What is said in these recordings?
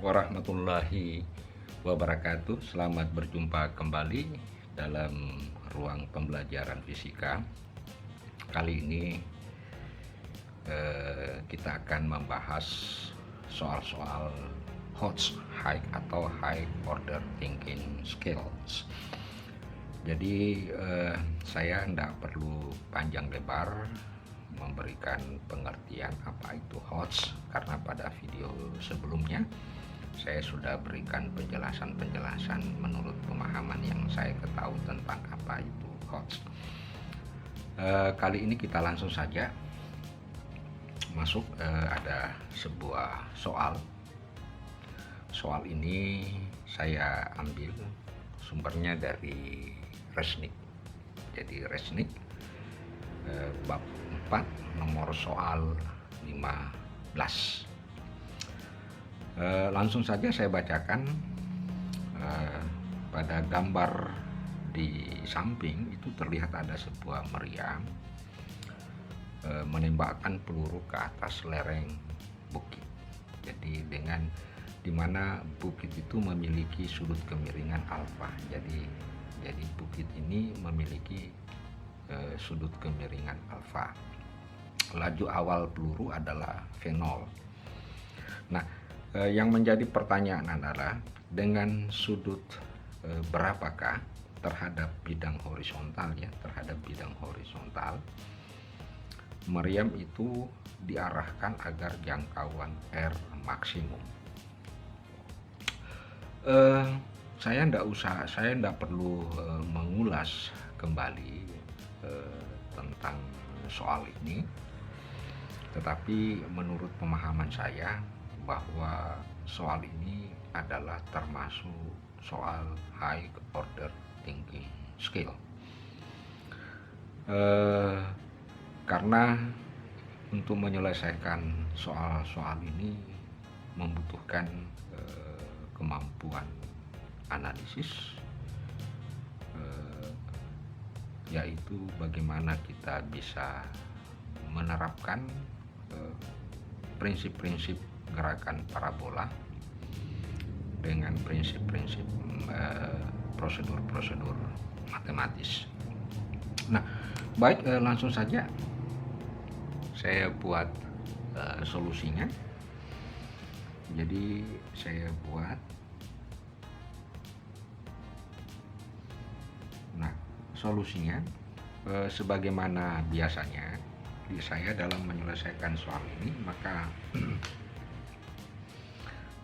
warahmatullahi wabarakatuh. Selamat berjumpa kembali dalam ruang pembelajaran fisika. Kali ini kita akan membahas soal-soal HOTS, High Order Thinking Skills. Jadi saya tidak perlu panjang lebar memberikan pengertian apa itu HOTS, karena pada video sebelumnya saya sudah berikan penjelasan menurut pemahaman yang saya ketahui tentang apa itu HOTS. Kali ini kita langsung saja masuk. Ada sebuah soal ini saya ambil sumbernya dari Resnik. Jadi Resnik bab 4 nomor soal 15. Langsung saja saya bacakan. Pada gambar di samping itu terlihat ada sebuah meriam menembakkan peluru ke atas lereng bukit. Jadi dimana bukit itu memiliki sudut kemiringan alfa. Jadi bukit ini memiliki sudut kemiringan alfa. Laju awal peluru adalah V0. Nah, yang menjadi pertanyaan adalah dengan sudut berapakah terhadap bidang horizontal, terhadap bidang horizontal meriam itu diarahkan agar jangkauan R maksimum. Saya tidak perlu mengulas kembali tentang soal ini, tetapi menurut pemahaman saya bahwa soal ini adalah termasuk soal high order thinking skill, karena untuk menyelesaikan soal-soal ini membutuhkan kemampuan analisis, yaitu bagaimana kita bisa menerapkan prinsip-prinsip gerakan parabola dengan prinsip-prinsip prosedur-prosedur matematis. Nah, baik, langsung saja saya buat solusinya. Jadi saya buat. Nah, solusinya sebagaimana biasanya saya dalam menyelesaikan soal ini, maka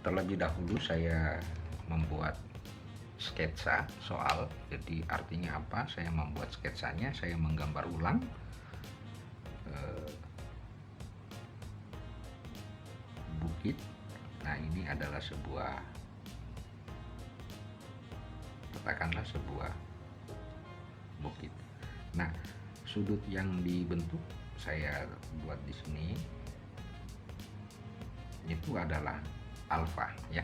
terlebih dahulu saya membuat sketsa soal. Jadi artinya apa? Saya membuat sketsanya, saya menggambar ulang bukit. Nah, ini adalah katakanlah sebuah bukit. Nah, sudut yang dibentuk saya buat di sini itu adalah alfa, ya.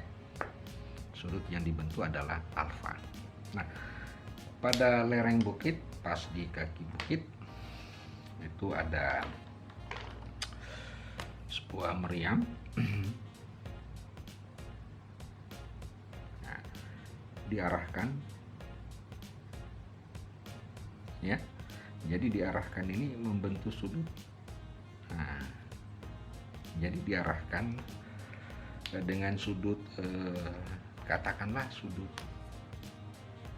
Sudut yang dibentuk adalah alfa. Nah, pada lereng bukit, pas di kaki bukit itu ada sebuah meriam. Nah, diarahkan, ya. Jadi diarahkan ini membentuk sudut. Nah, jadi diarahkan dengan sudut katakanlah sudut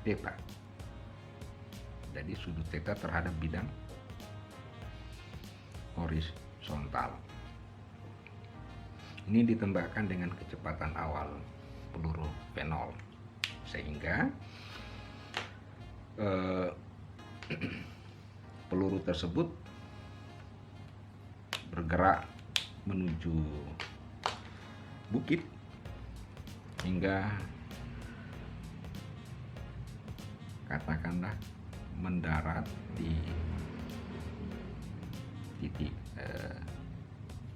theta. Jadi sudut theta terhadap bidang horizontal. Ini ditembakkan dengan kecepatan awal peluru V0, sehingga peluru tersebut bergerak menuju bukit hingga katakanlah mendarat di titik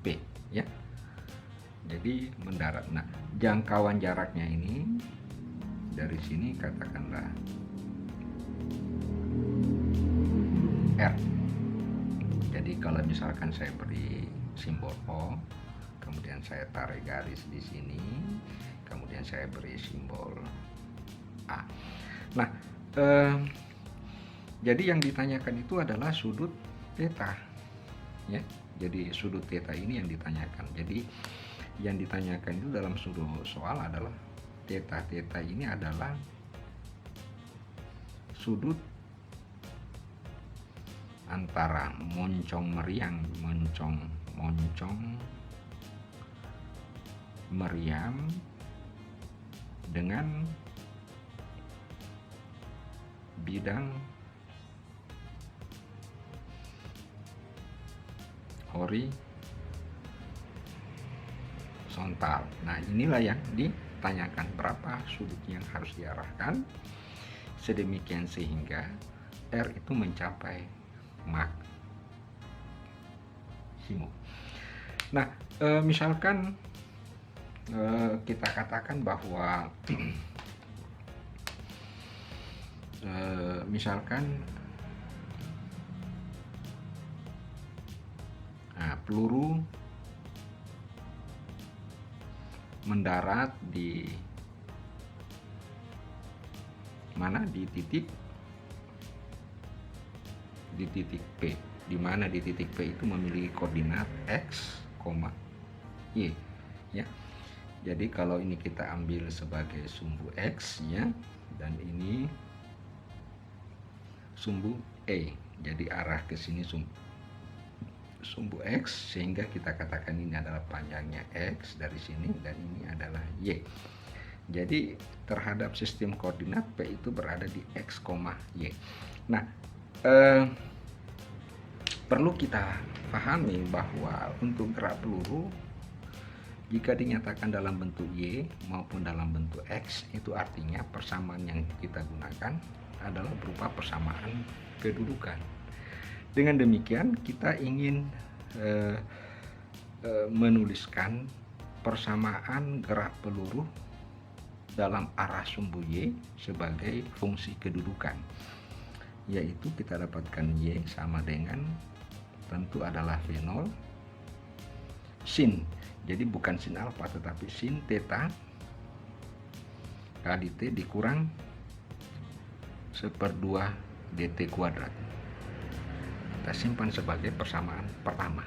P, ya. Jadi mendarat. Nah, jangkauan jaraknya ini dari sini katakanlah R. Jadi kalau misalkan saya beri simbol O, kemudian saya tarik garis di sini, kemudian saya beri simbol A. Nah, jadi yang ditanyakan itu adalah sudut theta, ya. Jadi sudut theta ini yang ditanyakan. Jadi yang ditanyakan itu dalam sudut soal adalah theta. Theta ini adalah sudut antara moncong meriam dengan bidang horizontal. Nah, inilah yang ditanyakan, berapa sudut yang harus diarahkan sedemikian sehingga R itu mencapai maksimum. Nah, misalkan kita katakan bahwa misalkan peluru mendarat di mana, di titik P, di mana di titik P itu memiliki koordinat x, y, ya. Jadi kalau ini kita ambil sebagai sumbu x, ya, dan ini sumbu e, jadi arah ke sini sumbu x, sehingga kita katakan ini adalah panjangnya x dari sini dan ini adalah y. Jadi terhadap sistem koordinat P itu berada di x, y. Nah, perlu kita pahami bahwa untuk gerak peluru jika dinyatakan dalam bentuk y maupun dalam bentuk x, itu artinya persamaan yang kita gunakan adalah berupa persamaan kedudukan. Dengan demikian kita ingin menuliskan persamaan gerak peluru dalam arah sumbu y sebagai fungsi kedudukan, yaitu kita dapatkan y sama dengan, tentu adalah V0 sin, jadi bukan sin alfa tetapi sin theta kali t dikurang 1/2 dt kuadrat. Kita simpan sebagai persamaan pertama.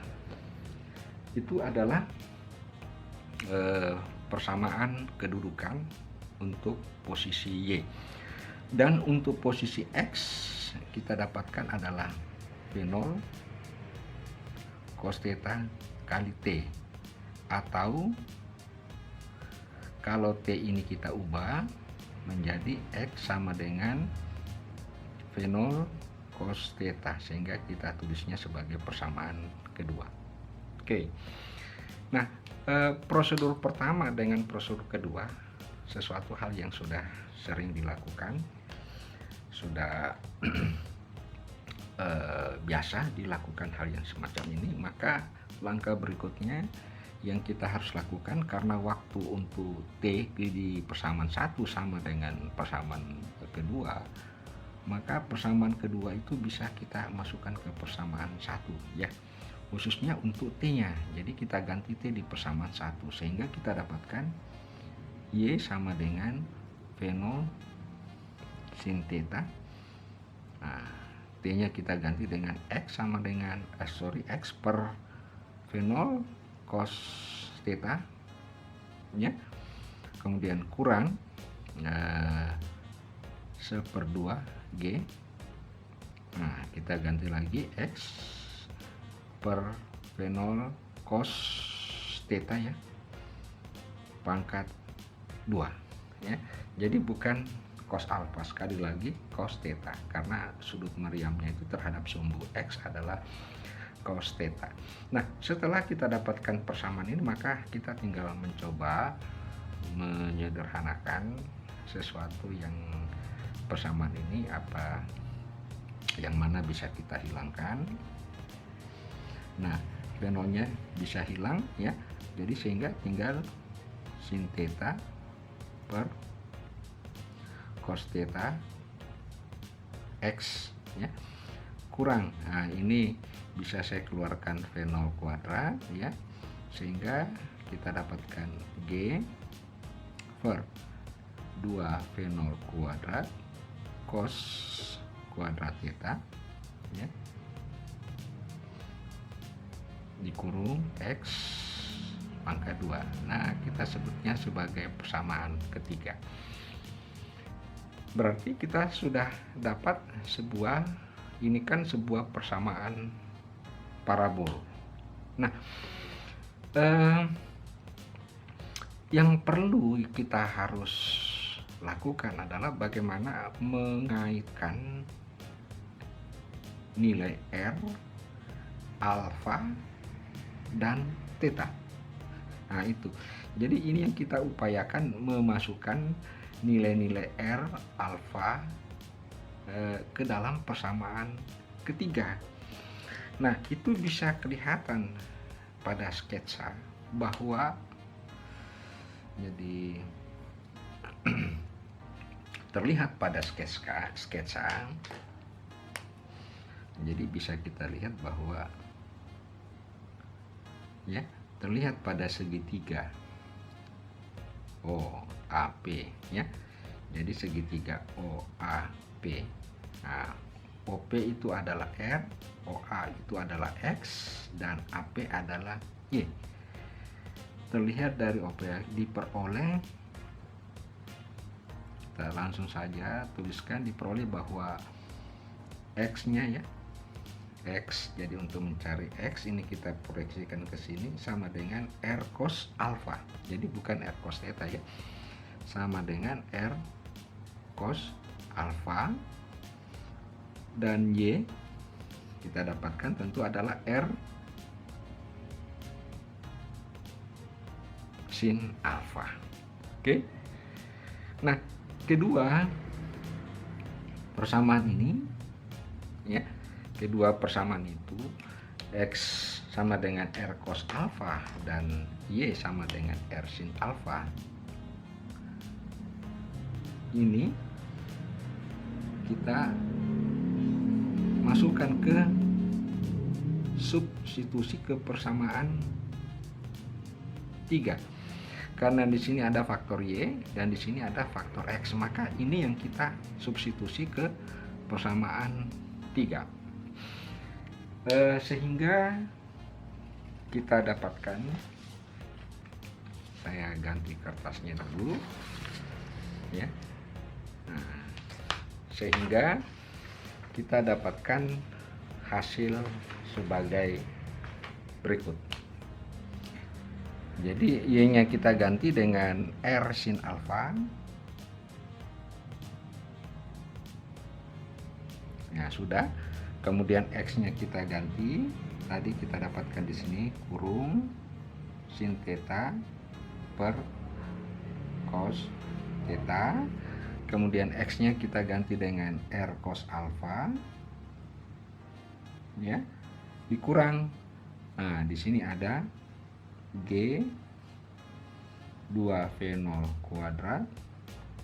Itu adalah persamaan kedudukan untuk posisi y. Dan untuk posisi x kita dapatkan adalah V0 cos theta kali t, atau kalau t ini kita ubah menjadi x sama dengan V0 cos theta, sehingga kita tulisnya sebagai persamaan kedua. Oke. Nah, prosedur pertama dengan prosedur kedua sesuatu hal yang sudah sering dilakukan, sudah biasa dilakukan hal yang semacam ini. Maka langkah berikutnya yang kita harus lakukan, karena waktu untuk T di persamaan 1 sama dengan persamaan kedua, maka persamaan kedua itu bisa kita masukkan ke persamaan 1, ya, khususnya untuk T-nya. Jadi kita ganti T di persamaan 1 sehingga kita dapatkan Y sama dengan V0 sin theta. Nah, T-nya kita ganti dengan X sama dengan X per V0 cos theta, ya. Kemudian kurang 1/2 G. Nah, kita ganti lagi X per V0 cos theta, ya, pangkat 2, ya. Jadi bukan cos alfa, sekali lagi cos theta, karena sudut meriamnya itu terhadap sumbu X adalah cos theta. Nah, setelah kita dapatkan persamaan ini, maka kita tinggal mencoba menyederhanakan sesuatu yang persamaan ini apa yang mana bisa kita hilangkan. Nah, V0-nya bisa hilang, ya. Jadi sehingga tinggal sin theta per cos theta X, ya, kurang. Nah, ini bisa saya keluarkan V0 kuadrat, ya, sehingga kita dapatkan G per 2V0 kuadrat cos kuadrat theta, ya, dikurung X pangkat 2. Nah, kita sebutnya sebagai persamaan ketiga. Berarti kita sudah dapat sebuah, ini kan sebuah persamaan parabol. Nah, yang perlu kita harus lakukan adalah bagaimana mengaitkan nilai R, alfa, dan theta. Nah, itu. Jadi ini yang kita upayakan, memasukkan nilai-nilai R, alfa ke dalam persamaan ketiga. Nah, itu bisa kelihatan pada sketsa bahwa jadi terlihat pada sketsa. Jadi bisa kita lihat bahwa, ya, terlihat pada segitiga OAP, ya. Jadi segitiga OAP. Nah, OP itu adalah R, OA itu adalah X, dan AP adalah Y. Terlihat dari OP diperoleh, kita langsung saja tuliskan, diperoleh bahwa X-nya, ya, X. Jadi untuk mencari X ini kita proyeksikan ke sini sama dengan R cos alfa. Jadi bukan R cos theta, ya. Sama dengan R cos alfa, dan Y kita dapatkan tentu adalah R sin alfa. Oke. Nah, kedua persamaan ini, ya, kedua persamaan itu X sama dengan R cos alfa dan Y sama dengan R sin alfa. Ini kita masukkan ke substitusi ke persamaan 3. Karena di sini ada faktor Y dan di sini ada faktor X, maka ini yang kita substitusi ke persamaan 3. Sehingga kita dapatkan, saya ganti kertasnya dulu, ya. Nah, sehingga kita dapatkan hasil sebagai berikut. Jadi Y-nya kita ganti dengan R sin alfa. Nah, sudah. Kemudian X-nya kita ganti. Tadi kita dapatkan di sini kurung sin theta per cos theta. Kemudian X-nya kita ganti dengan R cos alfa, ya, dikurang. Nah, di sini ada G 2V0 kuadrat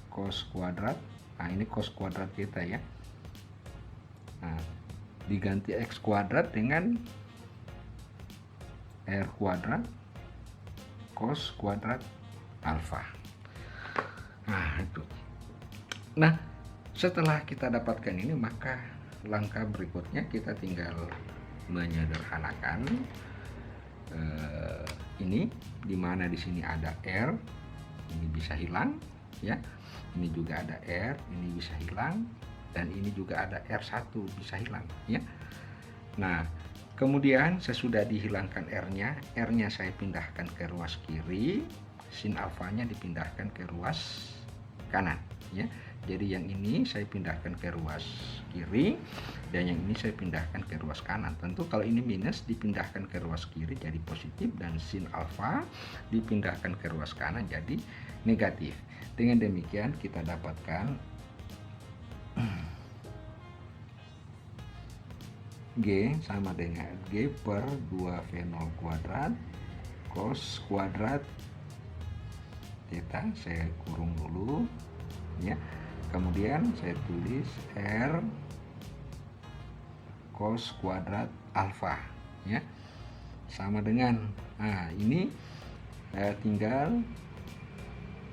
cos kuadrat. Nah, ini cos kuadrat theta, ya. Nah, diganti X kuadrat dengan R kuadrat cos kuadrat alfa. Nah, itu. Nah, setelah kita dapatkan ini, maka langkah berikutnya kita tinggal menyederhanakan ini, dimana di sini ada R, ini bisa hilang, ya. Ini juga ada R, ini bisa hilang, dan ini juga ada R1 bisa hilang, ya. Nah, kemudian sesudah dihilangkan R-nya saya pindahkan ke ruas kiri, sin alfanya dipindahkan ke ruas kanan, ya. Jadi yang ini saya pindahkan ke ruas kiri dan yang ini saya pindahkan ke ruas kanan. Tentu kalau ini minus dipindahkan ke ruas kiri jadi positif, dan sin alfa dipindahkan ke ruas kanan jadi negatif. Dengan demikian kita dapatkan G sama dengan G per 2V0 kuadrat cos kuadrat theta. Saya kurung dulu, ya. Kemudian saya tulis R cos kuadrat alfa, ya, sama dengan, nah, ini tinggal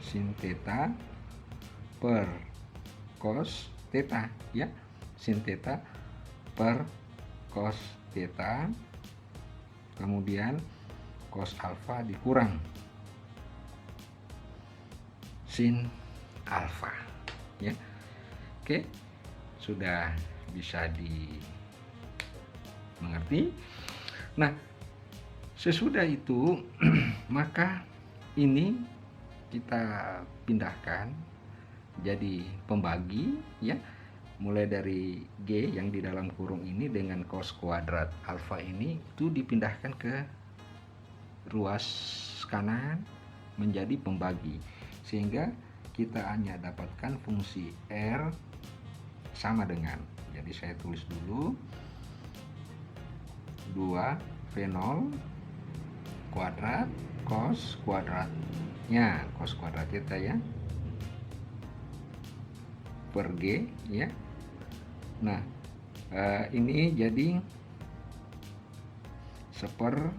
sin theta per cos theta ya. Sin theta per cos theta, kemudian cos alfa dikurang sin alfa ya. Oke, sudah bisa dimengerti. Nah, sesudah itu maka ini kita pindahkan jadi pembagi ya, mulai dari G yang di dalam kurung ini dengan cos kuadrat alfa ini itu dipindahkan ke ruas kanan menjadi pembagi, sehingga kita hanya dapatkan fungsi R sama dengan, jadi saya tulis dulu 2V0 kuadrat cos kuadratnya cos kuadrat theta ya per G ya. Nah, ini jadi seper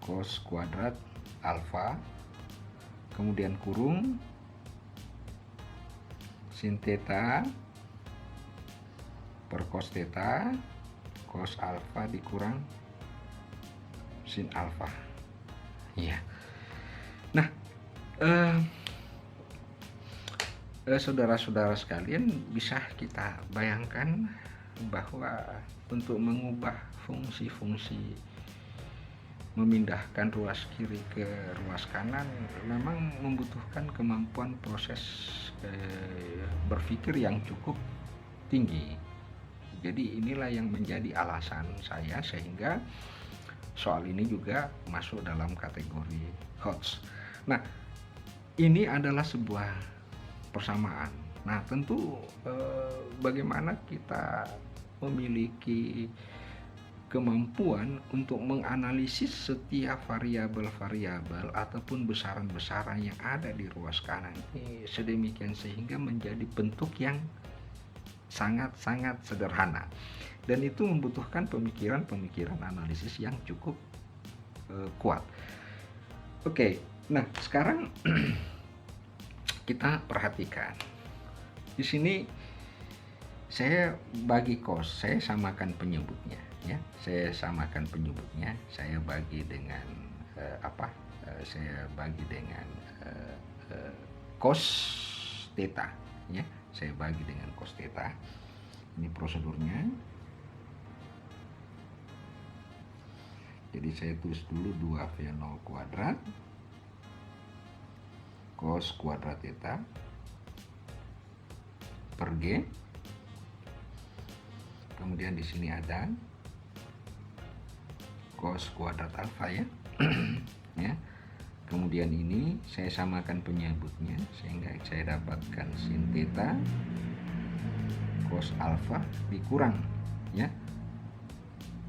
cos kuadrat alfa, kemudian kurung sin theta per cos theta, cos alfa dikurang sin alfa ya. Nah, saudara-saudara sekalian, bisa kita bayangkan bahwa untuk mengubah fungsi-fungsi memindahkan ruas kiri ke ruas kanan memang membutuhkan kemampuan proses berpikir yang cukup tinggi. Jadi inilah yang menjadi alasan saya sehingga soal ini juga masuk dalam kategori HOTS. Nah, ini adalah sebuah persamaan. Nah, tentu bagaimana kita memiliki kemampuan untuk menganalisis setiap variabel-variabel ataupun besaran-besaran yang ada di ruas kanan ini sedemikian sehingga menjadi bentuk yang sangat-sangat sederhana, dan itu membutuhkan pemikiran analisis yang cukup kuat. Oke, nah sekarang kita perhatikan di sini saya bagi cos, saya samakan penyebutnya ya, saya samakan penyebutnya, saya bagi dengan saya bagi dengan cos theta ya, saya bagi dengan cos theta. Ini prosedurnya. Jadi saya tulis dulu 2V0 kuadrat cos kuadrat theta per G. Kemudian di sini ada cos kuadrat alfa ya. Ya. Kemudian ini saya samakan penyebutnya sehingga saya dapatkan sin theta cos alfa dikurang ya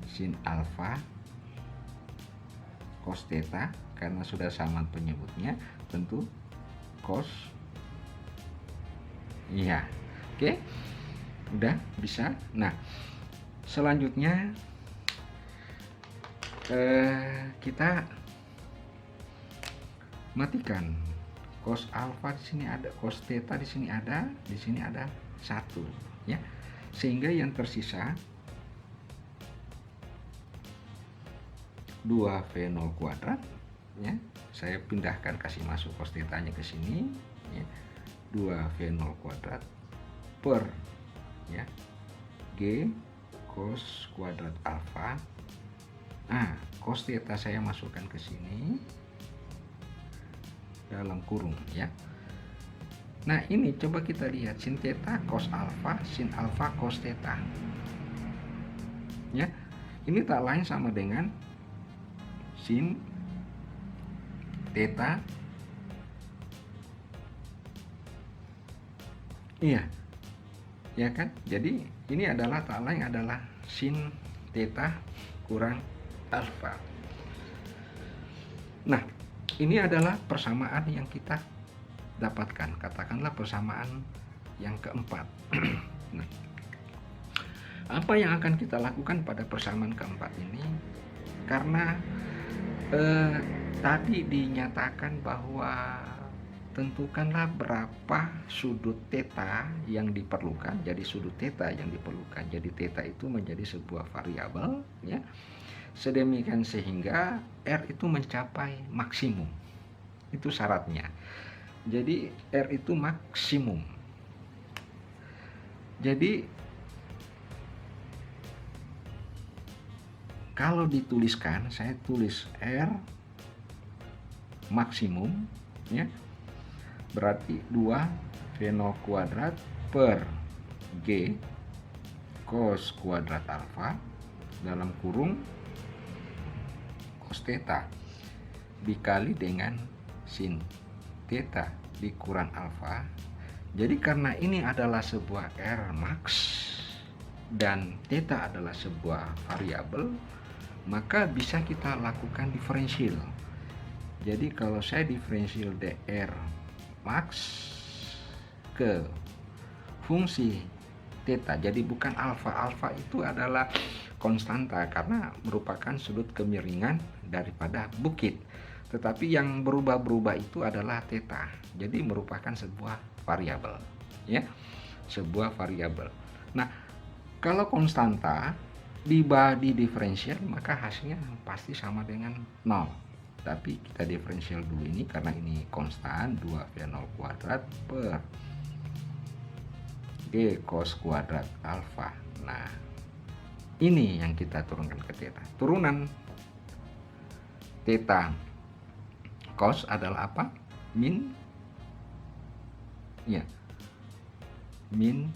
sin alfa cos theta, karena sudah sama penyebutnya tentu cos iya. Oke, udah bisa. Nah, selanjutnya kita matikan cos alfa di sini ada, cos theta di sini ada satu ya, sehingga yang tersisa 2V0 kuadrat ya, saya pindahkan kasih masuk cos theta-nya ke sini ya, 2V0 kuadrat per ya G cos kuadrat alfa. Nah, cos theta saya masukkan ke sini dalam kurung ya. Nah, ini coba kita lihat sin theta cos alfa, sin alfa cos theta ya, ini tak lain sama dengan sin theta iya ya kan. Jadi ini adalah tak lain adalah sin theta kurang alfa. Nah, ini adalah persamaan yang kita dapatkan, katakanlah persamaan yang keempat. Nah, apa yang akan kita lakukan pada persamaan keempat ini? Karena tadi dinyatakan bahwa tentukanlah berapa sudut theta yang diperlukan. Jadi sudut theta yang diperlukan. Jadi theta itu menjadi sebuah variabel, ya. Sedemikian sehingga R itu mencapai maksimum. Itu syaratnya. Jadi R itu maksimum. Jadi kalau dituliskan, saya tulis R maksimum, ya. Berarti 2V0 kuadrat per G cos kuadrat alfa dalam kurung cos theta dikali dengan sin theta dikurang alfa. Jadi karena ini adalah sebuah R max dan theta adalah sebuah variabel, maka bisa kita lakukan diferensial. Jadi kalau saya diferensial dr max ke fungsi theta, jadi bukan alfa. Alfa itu adalah konstanta karena merupakan sudut kemiringan daripada bukit. Tetapi yang berubah-berubah itu adalah theta. Jadi merupakan sebuah variabel, ya. Sebuah variabel. Nah, kalau konstanta dibagi diferensial maka hasilnya pasti sama dengan 0. Tapi kita diferensial dulu ini karena ini konstan, 2V0 kuadrat per G cos kuadrat alfa. Nah, ini yang kita turunkan ke theta. Turunan theta cos adalah apa? Min, ya, min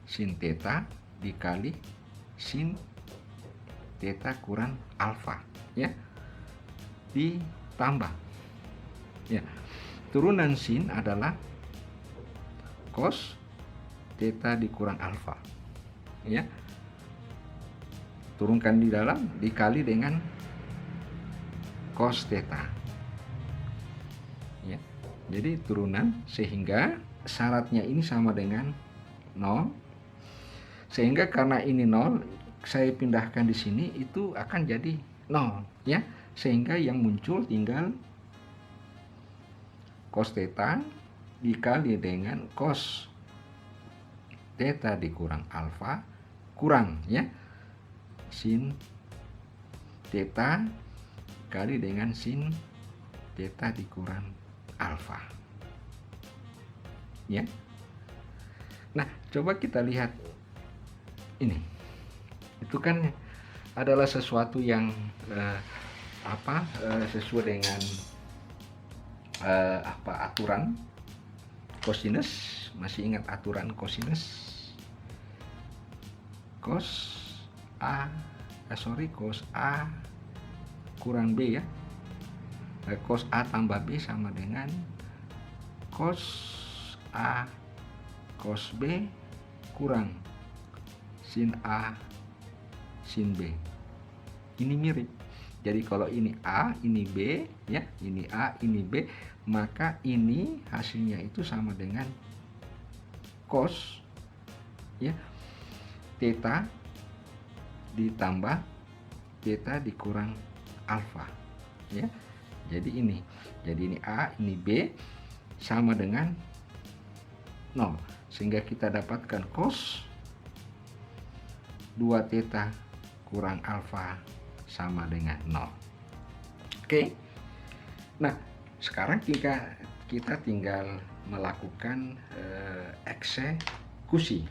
sin theta dikali sin theta kurang alfa, ya, ditambah, ya, turunan sin adalah cos theta dikurang alfa, ya, turunkan di dalam dikali dengan cos theta, ya. Jadi turunan sehingga syaratnya ini sama dengan 0, sehingga karena ini 0 saya pindahkan di sini itu akan jadi 0, ya. Sehingga yang muncul tinggal cos theta dikali dengan cos theta dikurang alfa kurang, ya, sin theta kali dengan sin theta dikurang alfa, ya. Nah, coba kita lihat ini. Itu kan adalah sesuatu yang sesuai dengan aturan cosinus. Masih ingat aturan cosinus? Cos A kurang B, ya. Cos A tambah B sama dengan cos A cos B kurang sin A sin B. Ini mirip. Jadi kalau ini A, ini B, ya, ini A, ini B, maka ini hasilnya itu sama dengan cos, ya, theta ditambah theta dikurang alfa, ya. Jadi ini A, ini B sama dengan 0, sehingga kita dapatkan cos 2 theta kurang alfa sama dengan 0. Oke. Nah, sekarang kita tinggal melakukan eksekusi.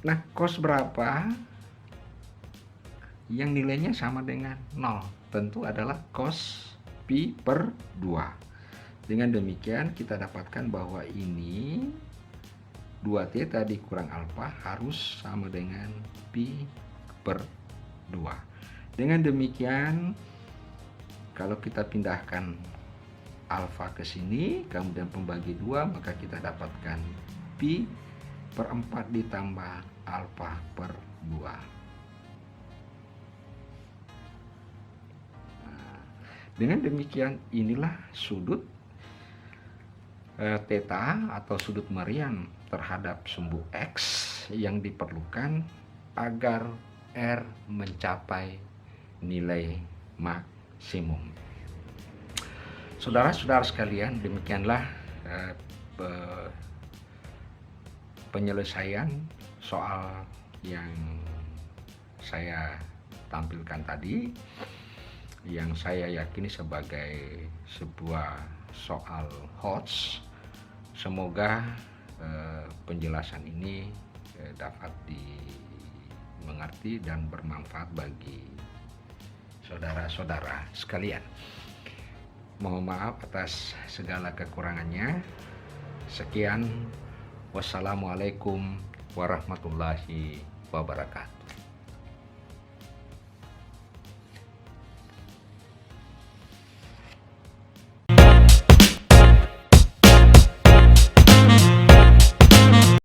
Nah, cos berapa yang nilainya sama dengan 0? Tentu adalah cos pi per 2. Dengan demikian kita dapatkan bahwa ini 2 theta dikurang alfa harus sama dengan pi per 2. Dengan demikian, kalau kita pindahkan alfa ke sini, kemudian pembagi 2, maka kita dapatkan pi per 4 ditambah alfa per 2. Nah, dengan demikian, inilah sudut theta atau sudut meriam terhadap sumbu X yang diperlukan agar R mencapai nilai maksimum. Saudara-saudara sekalian, demikianlah penyelesaian soal yang saya tampilkan tadi, yang saya yakini sebagai sebuah soal hoax. Semoga penjelasan ini dapat dimengerti dan bermanfaat bagi saudara-saudara sekalian. Mohon maaf atas segala kekurangannya. Sekian, wassalamualaikum warahmatullahi wabarakatuh.